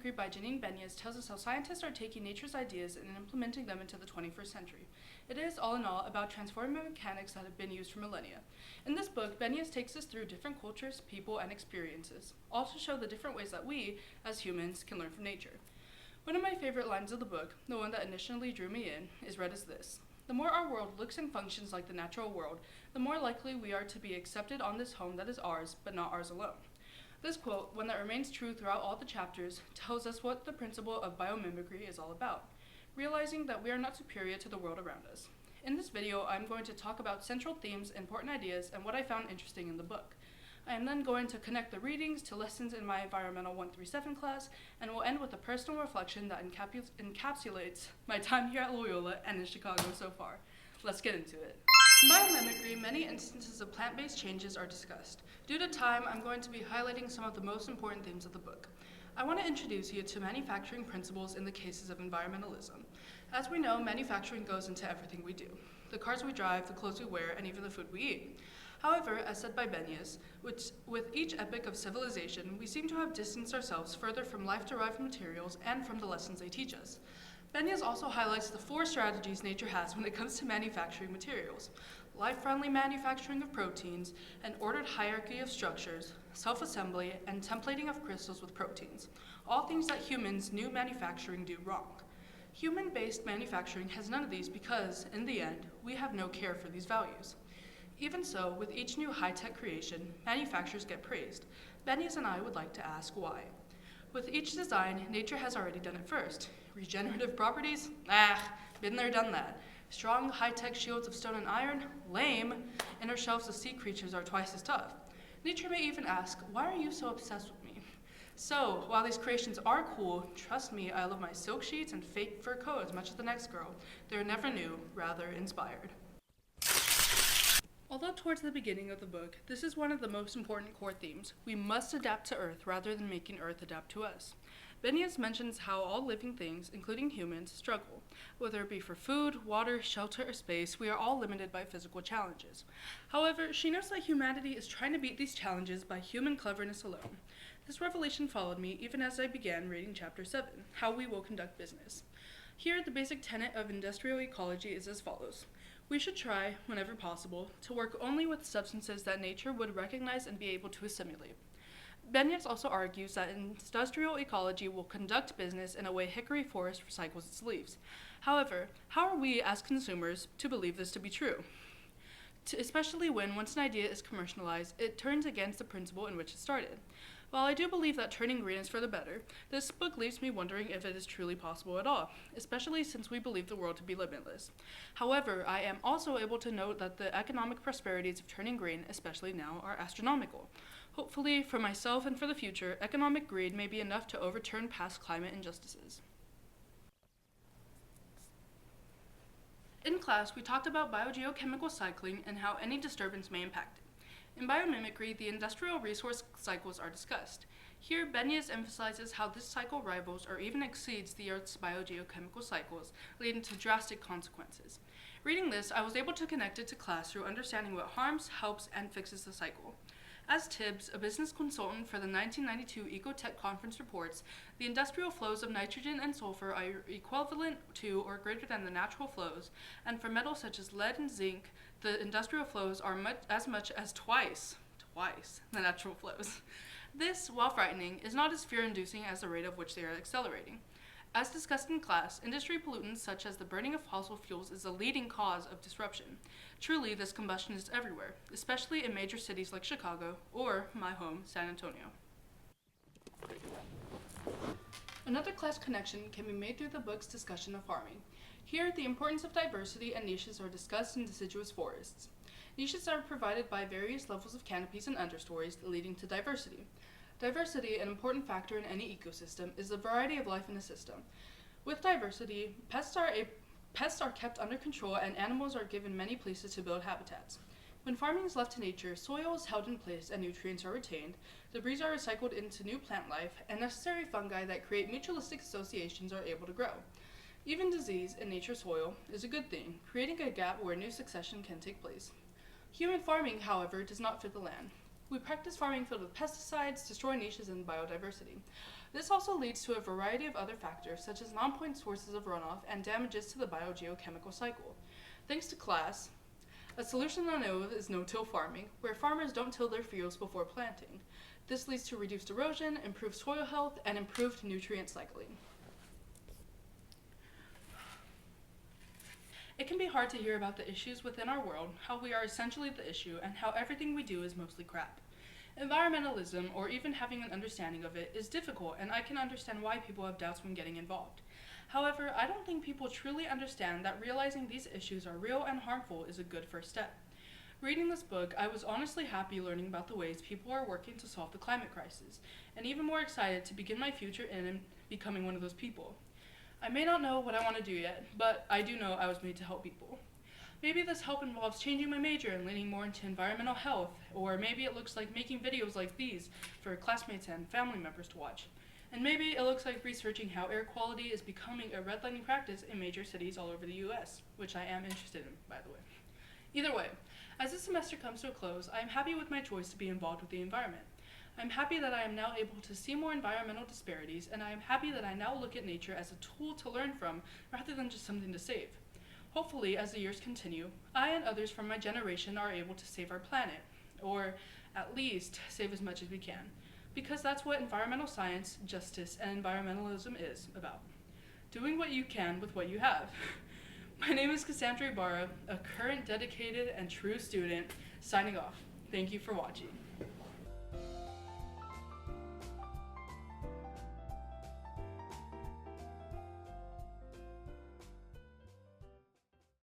Biomimicry by Janine Benyus tells us how scientists are taking nature's ideas and implementing them into the 21st century. It is, all in all, about transforming mechanics that have been used for millennia. In this book, Benyus takes us through different cultures, people, and experiences, all to show the different ways that we, as humans, can learn from nature. One of my favorite lines of the book, the one that initially drew me in, is read as this: "The more our world looks and functions like the natural world, the more likely we are to be accepted on this home that is ours, but not ours alone." This quote, one that remains true throughout all the chapters, tells us what the principle of biomimicry is all about, realizing that we are not superior to the world around us. In this video, I'm going to talk about central themes, important ideas, and what I found interesting in the book. I am then going to connect the readings to lessons in my Environmental 137 class, and will end with a personal reflection that encapsulates my time here at Loyola and in Chicago so far. Let's get into it. In biomimicry, many instances of plant-based changes are discussed. Due to time, I'm going to be highlighting some of the most important themes of the book. I want to introduce you to manufacturing principles in the cases of environmentalism. As we know, manufacturing goes into everything we do: the cars we drive, the clothes we wear, and even the food we eat. However, as said by Benyus, with each epoch of civilization, we seem to have distanced ourselves further from life-derived materials and from the lessons they teach us. Benyus also highlights the 4 strategies nature has when it comes to manufacturing materials: life-friendly manufacturing of proteins, an ordered hierarchy of structures, self-assembly, and templating of crystals with proteins, all things that humans new manufacturing do wrong. Human-based manufacturing has none of these because, in the end, we have no care for these values. Even so, with each new high-tech creation, manufacturers get praised. Benyus and I would like to ask why. With each design, nature has already done it first. Regenerative properties? Been there, done that. Strong, high-tech shields of stone and iron? Lame. Inner shelves of sea creatures are twice as tough. Nature may even ask, why are you so obsessed with me? So, while these creations are cool, trust me, I love my silk sheets and fake fur coat as much as the next girl. They're never new, rather inspired. Although towards the beginning of the book, this is one of the most important core themes. We must adapt to Earth rather than making Earth adapt to us. Benyus mentions how all living things, including humans, struggle. Whether it be for food, water, shelter, or space, we are all limited by physical challenges. However, she notes that humanity is trying to beat these challenges by human cleverness alone. This revelation followed me even as I began reading Chapter 7, How We Will Conduct Business. Here, the basic tenet of industrial ecology is as follows: we should try, whenever possible, to work only with substances that nature would recognize and be able to assimilate. Benyus also argues that industrial ecology will conduct business in a way hickory forest recycles its leaves. However, how are we as consumers to believe this to be true? Especially when, once an idea is commercialized, it turns against the principle in which it started. While I do believe that turning green is for the better, this book leaves me wondering if it is truly possible at all, especially since we believe the world to be limitless. However, I am also able to note that the economic prosperities of turning green, especially now, are astronomical. Hopefully, for myself and for the future, economic greed may be enough to overturn past climate injustices. In class, we talked about biogeochemical cycling and how any disturbance may impact it. In biomimicry, the industrial resource cycles are discussed. Here, Benyus emphasizes how this cycle rivals or even exceeds the Earth's biogeochemical cycles, leading to drastic consequences. Reading this, I was able to connect it to class through understanding what harms, helps, and fixes the cycle. As Tibbs, a business consultant for the 1992 Ecotech Conference reports, the industrial flows of nitrogen and sulfur are equivalent to or greater than the natural flows, and for metals such as lead and zinc, the industrial flows are as much as twice the natural flows. This, while frightening, is not as fear-inducing as the rate of which they are accelerating. As discussed in class, industry pollutants such as the burning of fossil fuels is the leading cause of disruption. Truly, this combustion is everywhere, especially in major cities like Chicago or my home, San Antonio. Another class connection can be made through the book's discussion of farming. Here, the importance of diversity and niches are discussed in deciduous forests. Niches are provided by various levels of canopies and understories, leading to diversity. Diversity, an important factor in any ecosystem, is the variety of life in a system. With diversity, pests are kept under control and animals are given many places to build habitats. When farming is left to nature, soil is held in place and nutrients are retained, debris are recycled into new plant life, and necessary fungi that create mutualistic associations are able to grow. Even disease in nature's soil is a good thing, creating a gap where new succession can take place. Human farming, however, does not fit the land. We practice farming filled with pesticides, destroy niches and biodiversity. This also leads to a variety of other factors, such as non-point sources of runoff and damages to the biogeochemical cycle. Thanks to class, a solution I know of is no-till farming, where farmers don't till their fields before planting. This leads to reduced erosion, improved soil health, and improved nutrient cycling. It can be hard to hear about the issues within our world, how we are essentially the issue, and how everything we do is mostly crap. Environmentalism, or even having an understanding of it, is difficult, and I can understand why people have doubts when getting involved. However, I don't think people truly understand that realizing these issues are real and harmful is a good first step. Reading this book, I was honestly happy learning about the ways people are working to solve the climate crisis, and even more excited to begin my future in becoming one of those people. I may not know what I want to do yet, but I do know I was made to help people. Maybe this help involves changing my major and leaning more into environmental health, or maybe it looks like making videos like these for classmates and family members to watch. And maybe it looks like researching how air quality is becoming a redlining practice in major cities all over the US, which I am interested in, by the way. Either way, as this semester comes to a close, I am happy with my choice to be involved with the environment. I'm happy that I am now able to see more environmental disparities, and I am happy that I now look at nature as a tool to learn from rather than just something to save. Hopefully, as the years continue, I and others from my generation are able to save our planet, or at least save as much as we can, because that's what environmental science, justice, and environmentalism is about. Doing what you can with what you have. My name is Cassandra Ibarra, a current dedicated and true student, signing off. Thank you for watching.